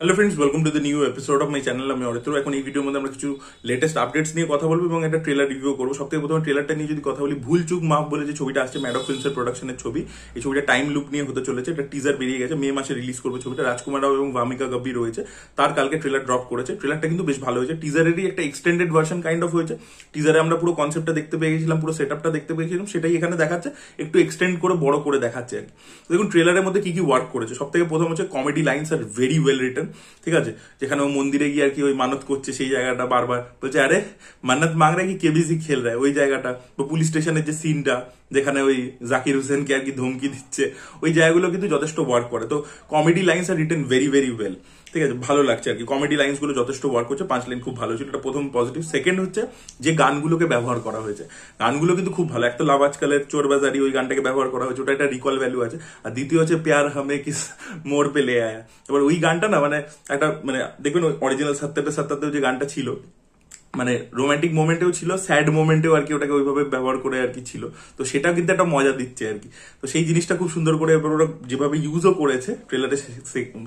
Hello friends, welcome to the new episode of my channel. আমি অরিত্র। এখন এই ভিডিওর মধ্যে আমরা কিছু লেটেস্ট আপডেটস নিয়ে কথা বলবো এবং একটা ট্রেলার রিভিউ করবো। সবথেকে প্রথমে ট্রেলারটা নিয়ে যদি কথা বলি, ভুল চুক মাফ বলে যে ছবিটা আসছে, ম্যাডক ফিল্মসের প্রোডাকশনের ছবি। এই ছবিটা টাইম লুপ নিয়ে হতে চলেছে। এটা টিজার বেরিয়ে গেছে, মে মাসে রিলিজ করবে ছবিটা। রাজকুমার রাও এবং ভামিকা গাব্বি রয়েছে। তার কালকে ট্রেলার ড্রপ করেছে। ট্রেলারটা কিন্তু বেশ ভালো হয়েছে। টিজারেরই একটা এক্সটেন্ডেড ভার্সন কাইন্ড অফ হয়েছে। টিজারে আমরা পুরো কনসেপ্টটা দেখতে পেয়ে গেছিলাম, পুরো সেটআপটা দেখতে পেয়েছিলাম, সেটাই এখানে দেখাচ্ছে, একটু এক্সটেন্ড করে বড় করে দেখাচ্ছে আর কি। দেখুন ট্রেলারের মধ্যে কি কি ওয়ার্ক করেছে। সব থেকে প্রথম হচ্ছে comedy lines are very well written. ঠিক আছে, যেখানে ও মন্দিরে গিয়ে আর কি ওই মানত করছে, সেই জায়গাটা বারবার বলছে আরে মান্নাত মাং রা কি কেবিসি খেল রা, ওই জায়গাটা। বা পুলিশ স্টেশনের যে সিনটা, যেখানে ওই জাকির হোসেনকে আর কি ধমকি দিচ্ছে, ওই জায়গাগুলো কিন্তু যথেষ্ট ওয়ার্ক করে। তো comedy lines are written very very well. ঠিক আছে, ভালো লাগছে আর কি। কমেডি লাইন্স গুলো যথেষ্ট ওয়ার্ক করছে। 5 লাইন খুব ভালো ছিল, এটা প্রথম পজিটিভ। সেকেন্ড হচ্ছে যে গানগুলোকে ব্যবহার করা হয়েছে, গানগুলো কিন্তু খুব ভালো। একটা লাভ আজকালের চোর বাজারি, ওই গানটাকে ব্যবহার করা হয়েছে, ওটা একটা রিকল ভ্যালু আছে। আর দ্বিতীয় হচ্ছে প্যার হামে কিস মোড় পে লে আয়া। এবার ওই গানটা না মানে একটা মানে দেখবেন অরিজিনাল সত্যাতে সত্যাতেও যে গানটা ছিল, মানে রোমান্টিক মোমেন্টেও ছিল, স্যাড মোমেন্টেও আর কি ওটাকে ওইভাবে ব্যবহার করে আর কি ছিল। তো সেটা কিন্তু একটা মজা দিচ্ছে আর কি। তো সেই জিনিসটা খুব সুন্দর করে এবার ওরা যেভাবে ইউজও করেছে ট্রেলারের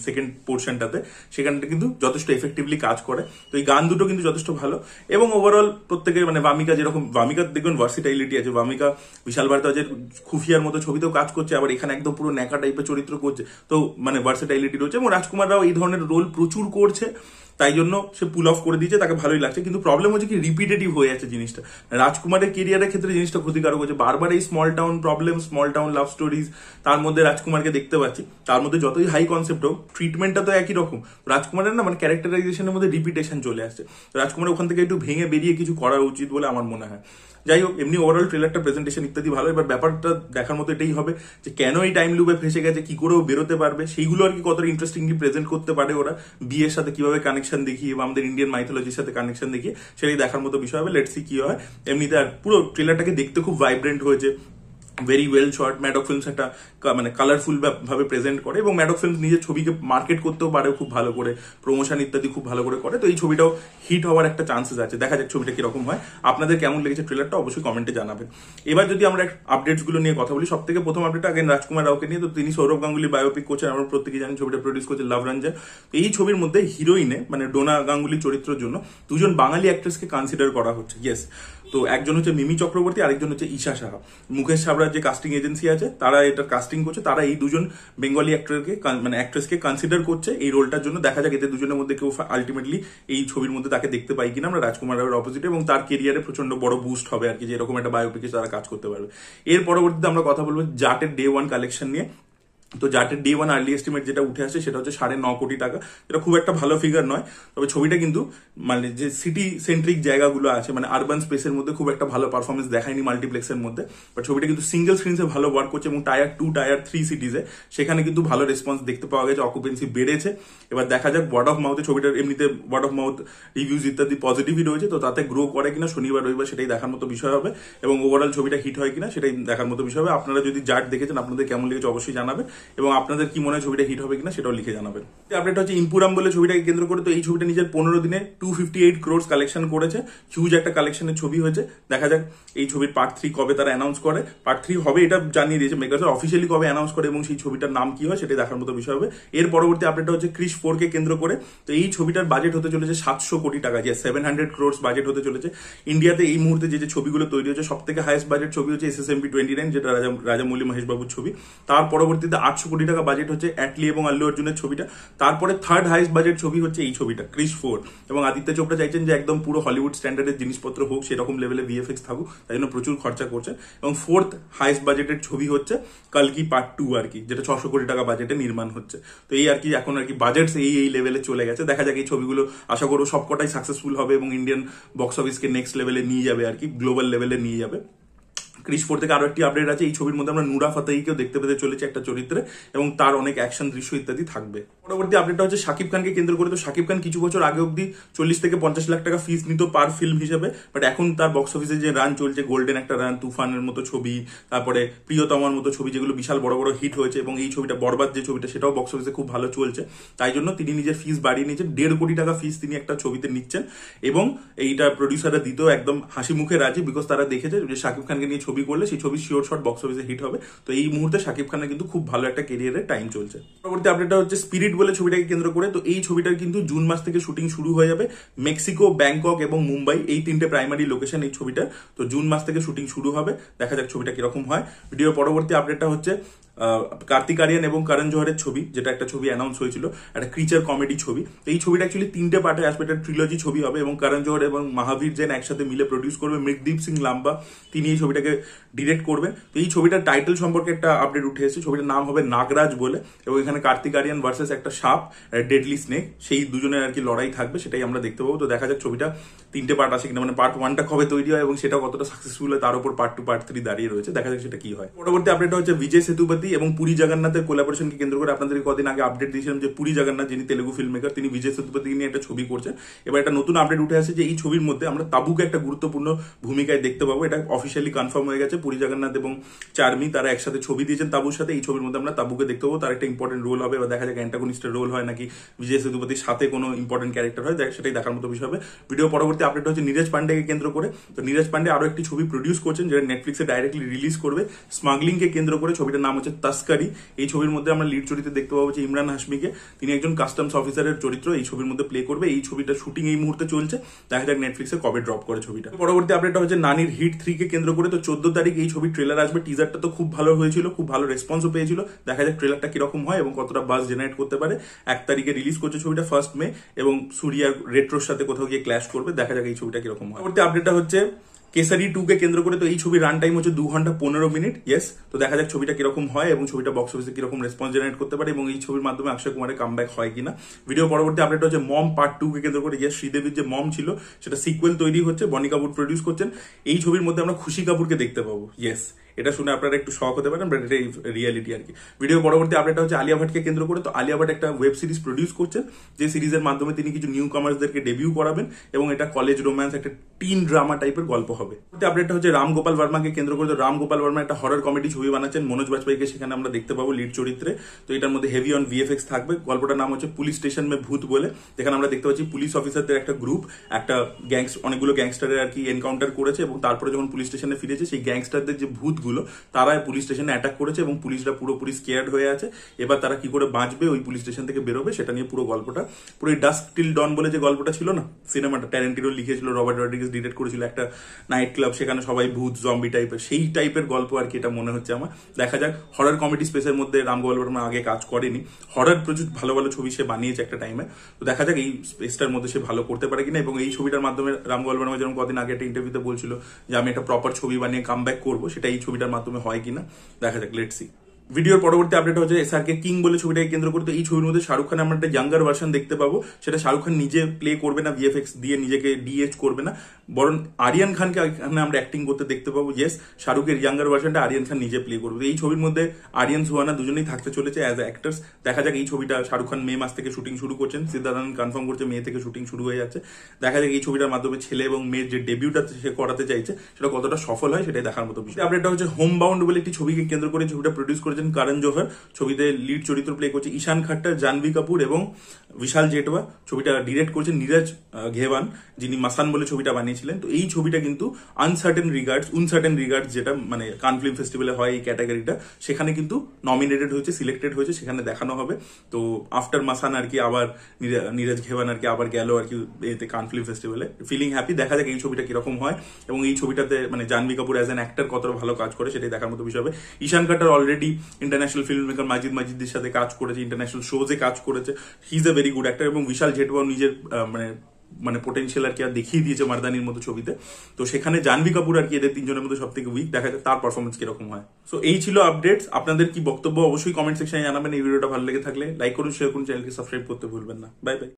সেকেন্ড পোর্শনটাতে, সেখানটা কিন্তু যথেষ্ট এফেক্টিভলি কাজ করে। তো এই গান দুটো কিন্তু যথেষ্ট ভালো। এবং ওভারঅল প্রত্যেকের মানে ভামিকা যেরকম, ভামিকা দেখবেন ভার্সিটাইলিটি আছে। ভামিকা বিশাল ভারদ্বাজের খুফিয়ার মতো ছবিতেও কাজ করছে, আবার এখানে একদম পুরো ন্যাকা টাইপের চরিত্র করছে। তো মানে ভার্সিটাইলিটি রয়েছে। এবং রাজকুমার রাও এই ধরনের রোল প্রচুর করছে, তাই জন্য সে পুল অফ করে দিয়েছে, তাকে ভালোই লাগছে। কিন্তু প্রবলেম হচ্ছে কি রিপিটেটিভ হয়ে যাচ্ছে জিনিসটা। রাজকুমারের কেরিয়ারের ক্ষেত্রে জিনিসটা ক্ষতিকারক হচ্ছে। বারবার এই small town problem, small town love stories, তার মধ্যে রাজকুমারকে দেখতে পাচ্ছি। তার মধ্যে যতই হাই কনসেপ্ট হোক, ট্রিটমেন্টটা তো একই রকম। রাজকুমারের না মানে ক্যারেক্টারাইজেশনের মধ্যে রিপিটেশন চলে আসছে। রাজকুমার ওখান থেকে একটু ভেঙে বেরিয়ে কিছু করা উচিত বলে আমার মনে হয়। যাই হোক, এমনি ওভারঅল ট্রেলারটা, প্রেজেন্টেশন ইত্যাদি ভালো। এবার ব্যাপারটা দেখার মতো এটাই হবে যে কেন এই টাইম লুপে ফেসে গেছে, কি করেও বেরোতে পারবে, সেইগুলো আর কি কতটা ইন্টারেস্টিংলি প্রেজেন্ট করতে পারে ওরা। বিয়ের সাথে কিভাবে কানেকশন দেখিয়ে বা আমাদের ইন্ডিয়ান মাইথোলজির সাথে কানেকশন দেখিয়ে, সেটাই দেখার মতো বিষয় হবে। লেটস সি কি হয়। এমনিতে আর পুরো ট্রেলারটাকে দেখতে খুব ভাইব্রেন্ট হয়েছে, very well shot. Maddox films একটা মানে কালারফুল ভাবে প্রেজেন্ট করে এবং ম্যাডক ফিল্মস নিজের ছবিকে মার্কেট করতেও পারে খুব ভালো করে, প্রমোশন ইত্যাদি খুব ভালো করে করে। তো এই ছবিটাও হিট হওয়ার একটা চান্সেস আছে। দেখা যাক ছবিটা কিরকম হয়। আপনাদের কেমন লেগেছে ট্রেলারটা অবশ্যই কমেন্টে জানাবেন। এবার যদি আমরা আপডেটস গুলো নিয়ে কথা বলি, সব থেকে প্রথম আপডেট আগে রাজকুমার রাওকে নিয়ে। তো তিনি সৌরভ গাঙ্গুলি বায়োপিক করছেন, আমরা প্রত্যেকে জানি। ছবিটা প্রডিউস করছে লাভ রঞ্জন। এই ছবির মধ্যে হিরোইনে মানে ডোনা গাঙ্গুলি চরিত্রের জন্য দুজন বাঙালি অ্যাক্ট্রেসকে কনসিডার করা হচ্ছে। ইয়েস, তো একজন হচ্ছে মিমি চক্রবর্তী, আরেকজন হচ্ছে ঈশা সাহা। মুকেশ ছাবড়ার যে কাস্টিং এজেন্সি আছে, তারা এটা কাস্টিং করছে। তারা এই দুজন বেঙ্গলি অ্যাক্টরকে মানে অ্যাক্ট্রেসকে কনসিডার করছে এই রোলটার জন্য। দেখা যাক এদের দুজনের মধ্যে কেউ আলটিমেটলি এই ছবির মধ্যে তাকে দেখতে পাই কিনা আমরা রাজকুমার রাওয়ের অপোজিটে, এবং তার কেরিয়ারে প্রচন্ড বড় বুস্ট হবে আর কি, যে এরকম একটা বায়োপিকে তারা কাজ করতে পারবে। এর পরবর্তীতে আমরা কথা বলবো জাটের ডে 1 কালেকশন নিয়ে। তো জাটের ডে 1 আর্লি এস্টিমেট যেটা উঠে আসছে সেটা হচ্ছে 9.5 কোটি টাকা। এটা খুব একটা ভালো ফিগার নয়, তবে ছবিটা কিন্তু মানে যে সিটি সেন্ট্রিক জায়গাগুলো আছে, মানে আরবান স্পেসের মধ্যে খুব একটা ভালো পারফরমেন্স দেখায়নি মাল্টিপ্লেক্সের মধ্যে। বাট ছবিটা কিন্তু সিঙ্গেল স্ক্রিনসে ভালো ওয়ার্ক করছে এবং টায়ার 2 টায়ার 3 সিটিজে সেখানে কিন্তু ভালো রেসপন্স দেখতে পাওয়া গেছে, অকুপেন্সি বেড়েছে। এবার দেখা যাক ওয়ার্ড অফ মাউথে, ছবিটার এমনিতে ওয়ার্ড অফ মাউথ রিভিউজ ইত্যাদি পজিটিভই রয়েছে, তো তাতে গ্রো করে কিনা শনিবার রবিবার সেটাই দেখার মতো বিষয় হবে। এবং ওভারঅল ছবিটা হিট হয় কিনা সেটাই দেখার মতো বিষয় হবে। আপনারা যদি জাট দেখেছেন আপনাদের কেমন লেগেছে অবশ্যই জানাবেন, এবং আপনাদের কি মনে হয় ছবিটা হিট হবে কিনা সেটাও লিখে জানাবেন। আপডেট হচ্ছে ইম্পুরাম বলে ছবিটাকে কেন্দ্র করে। তো এই ছবিটা নিজের 15 দিনে 258 ক্রোর্স কালেকশন করেছে। হিউজ একটা কালেকশনের ছবি হয়েছে। দেখা যাক এই ছবির পার্ট 3 কবে তারা অ্যানাউন্স করে। পার্ট 3 হবে এটা জানিয়ে দিয়েছে মেকার্স, অফিসিয়ালি কবে অ্যানাউন্স করে এবং সেই ছবিটার নাম কি হয় সেটাই দেখার মতো বিষয় হবে। এর পরবর্তী আপডেটটা হচ্ছে ক্রিশ 4 কে কেন্দ্র করে। তো এই ছবিটার বাজেট হতে চলেছে 700 কোটি টাকা, যে 700 ক্রোর্স বাজেট হতে চলেছে। ইন্ডিয়াতে এই মুহূর্তে যে ছবিগুলো তৈরি হচ্ছে সব থেকে হাইয়েস্ট বাজেট ছবি হচ্ছে SSMP 29, যেটা রাজামৌলি মহেশ বাবুর ছবি। তার পরবর্তীতে 800 কোটি টাকা বাজেট হচ্ছে অ্যাটলি এবং আল্লু অর্জুনের ছবিটা। তারপরে থার্ড হাইস্ট বাজেট ছবি হচ্ছে এই ছবিটা ক্রিশ 4। এবং আদিত্য চোপড়া চাইছেন যে একদম পুরো হলিউড স্ট্যান্ডার্ডের জিনিসপত্র হোক, সেরকম লেভেলে VFX থাকুক, তাই জন্য প্রচুর খরচা করছে। এবং ফোর্থ হাইস্ট বাজেটের ছবি হচ্ছে কালকি পার্ট 2 আর কি, যেটা 600 কোটি টাকা বাজেটে নির্মাণ হচ্ছে। তো এই আর কি এখন আর কি বাজেট এই লেভেলে চলে গেছে। দেখা যাক এই ছবিগুলো আশা করবো সবকটাই সাকসেসফুল হবে এবং ইন্ডিয়ান বক্স অফিসকে নেক্সট লেভেলে নিয়ে যাবে আর কি, গ্লোবাল লেভেলে নিয়ে যাবে। ক্রিশ 4 থেকে আরো একটি আপডেট আছে। এই ছবির মধ্যে আমরা নুরা ফাতেহিকেও দেখতে পেতে চলেছে একটা চরিত্রে, এবং তার অনেক অ্যাকশন দৃশ্য ইত্যাদি থাকবে। পরবর্তী আপডেটটা হচ্ছে শাকিব খানকে কেন্দ্র করে। তো শাকিব খান কিছু বছর আগে অব্দি 40 থেকে 50 লাখ টাকা ফিস নিত পার ফিল্ম হিসেবে, বাট এখন তার বক্স অফিসে যে রান চলছে, গোল্ডেন একটা রান, তুফানের মতো ছবি, তারপরে প্রিয়তমার মতো ছবি, যেগুলো বিশাল বড় বড় হিট হয়েছে, এবং এই ছবিটা বরবাদ যে ছবিটা সেটাও বক্স অফিসে খুব ভালো চলছে। তাই জন্য তিনি নিজের ফিস বাড়িয়ে নিয়েছেন। 1.5 কোটি টাকা ফিস তিনি একটা ছবিতে নিচ্ছেন, এবং এইটা প্রডিউসাররা দিতেও একদম হাসি মুখে রাজি, বিকজ তারা দেখেছে যে শাকিব খানকে নিয়ে ছবি ছবি করলে সেই ছবি শিওর শট বক্স অফিসে হিট হবে। তো এই মুহূর্তে শাকিব খানের কিন্তু খুব ভালো একটা কেরিয়ারের টাইম চলছে। পরবর্তী আপডেটটা হচ্ছে স্পিরিট বলে ছবিটাকে কেন্দ্র করে। তো এই ছবিটার কিন্তু জুন মাস থেকে শুটিং শুরু হয়ে যাবে। মেক্সিকো, ব্যাংকক এবং মুম্বাই এই 3টে প্রাইমারি লোকেশন এই ছবিটা। তো জুন মাস থেকে শুটিং শুরু হবে, দেখা যাক ছবিটা কিরকম হয়। ভিডিওর পরবর্তী আপডেটটা হচ্ছে কার্তিক আরিয়ান এবং করণ জোহরের ছবি, যেটা একটা ছবি অ্যানাউন্স হয়েছিল, একটা ক্রিচার কমেডি ছবি। তো এই ছবিটা অ্যাকচুয়ালি 3টে পার্টে আসবে, একটা ট্রিলজি ছবি হবে এবং করণ জোহর এবং মহাবীর জৈন একসাথে মিলে প্রডিউস করবে। মৃগদীপ সিং লাম্বা তিনি এই ছবিটাকে ডিরেক্ট করবেন। তো এই ছবিটার টাইটেল সম্পর্কে একটা আপডেট উঠে এসেছে, ছবিটার নাম হবে নাগরাজ বলে এবং এখানে কার্তিক আরিয়ান ভার্সেস একটা সাপ, ডেডলি স্নেক, সেই দুজনের আর কি লড়াই থাকবে, সেটাই আমরা দেখতে পাবো। তো দেখা যাক ছবিটা 3টে পার্ট আসে কিনা, মানে পার্ট 1টা কবে তৈরি হয় এবং সেটা কতটা সাকসেসফুল হয় তার উপর পার্ট 2 পার্ট 3 দাঁড়িয়ে রয়েছে, দেখা যাক সেটা কি হয়। পরবর্তী আপডেট হচ্ছে বিজয় সেতুপতি এবং পুরী জগন্নাথের কোলাবোরেশনকে কেন্দ্র করে আপনাদের কদিন আগে আপডেট দিয়েছিলাম যে পুরী জগন্নাথ যিনি তেলুগু ফিল্ম মেকার তিনি বিজয় সেতুপতি নিয়ে একটা ছবি করছেন। এবার একটা নতুন আপডেট উঠে আসে যে এই ছবির মধ্যে আমরা তাবুকে একটা গুরুত্বপূর্ণ ভূমিকায় দেখতে পাবো। এটা অফিসিয়ালি কনফার্ম হয়ে গেছে। পুরী জগন্নাথ এবং চার্মি তারা একসাথে ছবি দিয়েছেন তাবুর সাথে। এই ছবির মধ্যে আমরা তাবুকে দেখতে পাবো, তার একটা ইম্পর্টেন্ট রোল হবে। এবার দেখা যাক অ্যান্টাগনিস্টের রোল হয় নাকি বিজয় সেতুপতির সাথে কোনো ইম্পর্টেন্ট ক্যারেক্টার হয়, সেটাই দেখার মতো বিষয় হবে। ভিডিও পরবর্তী আপডেট হচ্ছে নীরজ পান্ডেকে কেন্দ্র করে। তো নীরজ পান্ডে আরো একটি ছবি প্রডিউস করছেন যেটা নেটফ্লিক্সে ডাইরেক্টলি রিলিজ করবে, স্মাগলিংকে কেন্দ্র করে। ছবিটার নাম হচ্ছে তস্করি। এই ছবির মধ্যে আমরা লিড চরিত্রে দেখতে পাবো যে ইমরান হাশমিকে, তিনি একজন কাস্টমস অফিসারের চরিত্র এই ছবির মধ্যে প্লে করবে। এই ছবিটা শুটিং এই মুহূর্তে চলছে, দেখা যাক নেটফ্লিক্সে কবে ড্রপ করে ছবিটা। পরবর্তী আপডেটটা হচ্ছে নানির হিট 3 কে কেন্দ্র করে। তো 14 তারিখ এই ছবির ট্রেলার আসবে। টিজারটা তো খুব ভালো হয়েছিল, খুব ভালো রেসপন্সও পেয়েছিল, দেখা যাক ট্রেলারটা কিরকম হয় এবং কতটা বাজ জেনারেট করতে পারে। 1 তারিখে রিলিজ করছে ছবিটা 1 মে এবং সূর্যার রেট্রোর সাথে কোথাও গিয়ে ক্ল্যাশ করবে, দেখা যাক এই ছবিটা কিরকম হয়। পরবর্তী আপডেটটা হচ্ছে কেসারি 2 কে কেন্দ্র করে। তো এই ছবির রান টাইম হচ্ছে 2 ঘন্টা 15 মিনিট। ইয়েস, তো দেখা যাক ছবিটা কিরকম হয় এবং ছবিটা বক্স অফিসে কিরকম রেসপন্স জেনারেট করতে পারে এবং এই ছবির মাধ্যমে অক্ষয় কুমারের কামব্যাক হয় কিনা। ভিডিও পরবর্তী আপডেট হচ্ছে মম পার্ট 2 কে কেন্দ্র করে। ইয়েস, শ্রীদেবীর যে মম ছিল সেটা সিকুয়েল তৈরি হচ্ছে, বনি কাপুর প্রডিউস করছেন। এই ছবির মধ্যে আমরা খুশি কাপুরকে দেখতে পাবো। ইয়েস, এটা শুনে আপনারা একটু শক হতে পারেন, বাট এটাই রিয়ালিটি আর কি। ভিডিও পরবর্তী আপডেট হচ্ছে আলিয়া ভাটকে কেন্দ্র করে। তো আলিয়া ভাট একটা ওয়েব সিরিজ প্রডিউস করছেন, যে সিরিজের মাধ্যমে তিনি কিছু নিউ কামার্সদেরকে ডেবিউ করাবেন এবং এটা কলেজ রোম্যান্স, একটা টিন ড্রামা টাইপের গল্প হবে। আপডেটটা হচ্ছে রাম গোপাল বর্মাকে কেন্দ্র করে। তো রাম গোপাল বর্মা একটা হরর কমেডি ছবি বানাচ্ছেন, মনোজ বাজপেয়ীকে সেখানে আমরা দেখতে পাবো লিড চরিত্রে। তো এটার মধ্যে হেভি অন ভিএফএক্স থাকবে। গল্পটার নাম হচ্ছে পুলিশ স্টেশন মে ভূত বলে, যেখানে আমরা দেখতে পাচ্ছি পুলিশ অফিসারদের একটা গ্রুপ একটা অনেকগুলো গ্যাংস্টারের আর কি এনকাউন্টার করেছে এবং তারপরে যখন পুলিশ স্টেশনে ফিরেছে সেই গ্যাংস্টারদের যে ভূতগুলো তারা পুলিশ স্টেশনে অ্যাটাক করেছে এবং পুলিশরা পুরোপুরি স্কেয়ার্ড হয়ে আছে। এবার তারা কি করে বাঁচবে, ওই পুলিশ স্টেশন থেকে বেরোবে, সেটা নিয়ে পুরো গল্পটা। পুরো ডাস্ক টিল ডন বলে যে গল্পটা ছিল না, সিনেমাটা ট্যারেন্টিনো লিখেছিল, রবার্ট রড্রিগেজ ডিরেক্ট করেছিল, একটা নাইট ক্লাব, সেখানে সবাই ভূত জম্বি টাইপের, সেই টাইপের গল্প আর কি এটা মনে হচ্ছে আমার। দেখা যাক। হরর কমেডি স্পেসের মধ্যে রাম গোপাল বর্মা আগে কাজ করেনি, হরর প্রচুর ভালো ভালো ছবি সে বানিয়েছে একটা টাইমে। তো দেখা যাক এই স্পেসটার মধ্যে সে ভালো করতে পারে কিনা এবং এই ছবিটার মাধ্যমে রাম গোপাল বর্মা যেরকম কদিন আগে একটা ইন্টারভিউতে বলছিল যে আমি একটা প্রপার ছবি বানিয়ে কামব্যাক করবো, সেটা এই ছবিটার মাধ্যমে হয় কিনা দেখা যাক, লেটস সি। ভিডিওর পরবর্তী আপডেট হচ্ছে এসআরকে কিং বলে ছবিটাকে কেন্দ্র করে। তো এই ছবির মধ্যে শাহরুখ খান আমরা একটা ইয়াঙ্গার ভার্সন দেখতে পাবো। সেটা শাহরুখ খান নিজে প্লে করবে না, ভিএফএক্স দিয়ে নিজেকে ডিএচ করবে না, বরং আরিয়ান খানকে এখানে আমরা অ্যাক্টিং করতে দেখতে পাবো। ইয়েস, শাহরুখের ইয়াঙ্গার ভার্সনটা আরিয়ান খান নিজে প্লে করবে। এই ছবির মধ্যে আরিয়ান সুহানা দুজনেই থাকতে চলেছে অ্যাজ অ্যাক্টার্স। দেখা যাক এই ছবিটা শাহরুখ খান মে মাস থেকে শুটিং শুরু করছেন, সিদ্ধার্থ কনফার্ম করছে মে থেকে শুটিং শুরু হয়ে যাচ্ছে। দেখা যাক এই ছবিটার মাধ্যমে ছেলে এবং মেয়ের যে ডেবিউটা সে করাতে চাইছে সেটা কতটা সফল হয়, সেটাই দেখার মতো বিষয়। আপডেটটা হচ্ছে হোম বাউন্ড বলে একটি ছবিকে কেন্দ্র করে। ছবিটা প্রডিউস করেছেন করণ জোহর, ছবিতে লিড চরিত্র প্লে করছে ঈশান খাট্টার, জাহ্নবী কাপুর এবং বিশাল জেটওয়া। ছবিটা ডিরেক্ট করছেন নীরজ ঘেওয়ান, যিনি মাসান বলে ছবিটা বানিয়েছিলেন। তো এই ছবিটা কিন্তু উনসার্টেন রিগার্ডস যেটা মানে কান ফিল্ম ফেস্টিভ্যালে হয় এই ক্যাটাগরিটা, সেখানে কিন্তু নমিনেটেড হয়েছে, সিলেক্টেড হয়েছে, সেখানে দেখানো হবে। তো আফটার মাসান আর কি আবার নীরজ ঘেওয়ান আর কি আবার গেল আর কি এতে কান ফিল্ম ফেস্টিভ্যালে, ফিলিং হ্যাপি। দেখা যাক এই ছবিটা কিরকম হয় এবং এই ছবিটাতে মানে Janhvi Kapoor as an actor কতটা ভালো কাজ করে সেটাই দেখার মতো বিষয় হবে। Ishaan Khatter already international film maker মাজিদের সাথে কাজ করেছে, ইন্টারন্যাশনাল শোজে কাজ করেছে, he is a very good actor এবং বিশাল জেটওয়া নিজের মানে পোটেনশিয়াল আর কি দেখিয়ে দিয়েছে মারদানির মতো ছবিতে। তো সেখানে জাহ্নবী কাপুর আর কি এদের তিনজনের মধ্যে সব থেকে উইক, দেখা যায় তার পারফরমেন্স কিরকম হয়। সো এই ছিল আপডেটস। আপনাদের কি বক্তব্য অবশ্যই কমেন্ট সেকশনে জানাবেন। এই ভিডিওটা ভালো লেগে থাকলে লাইক করুন, শেয়ার করুন, চ্যানেলকে সাবস্ক্রাইব করতে ভুলবেন না। Bye bye.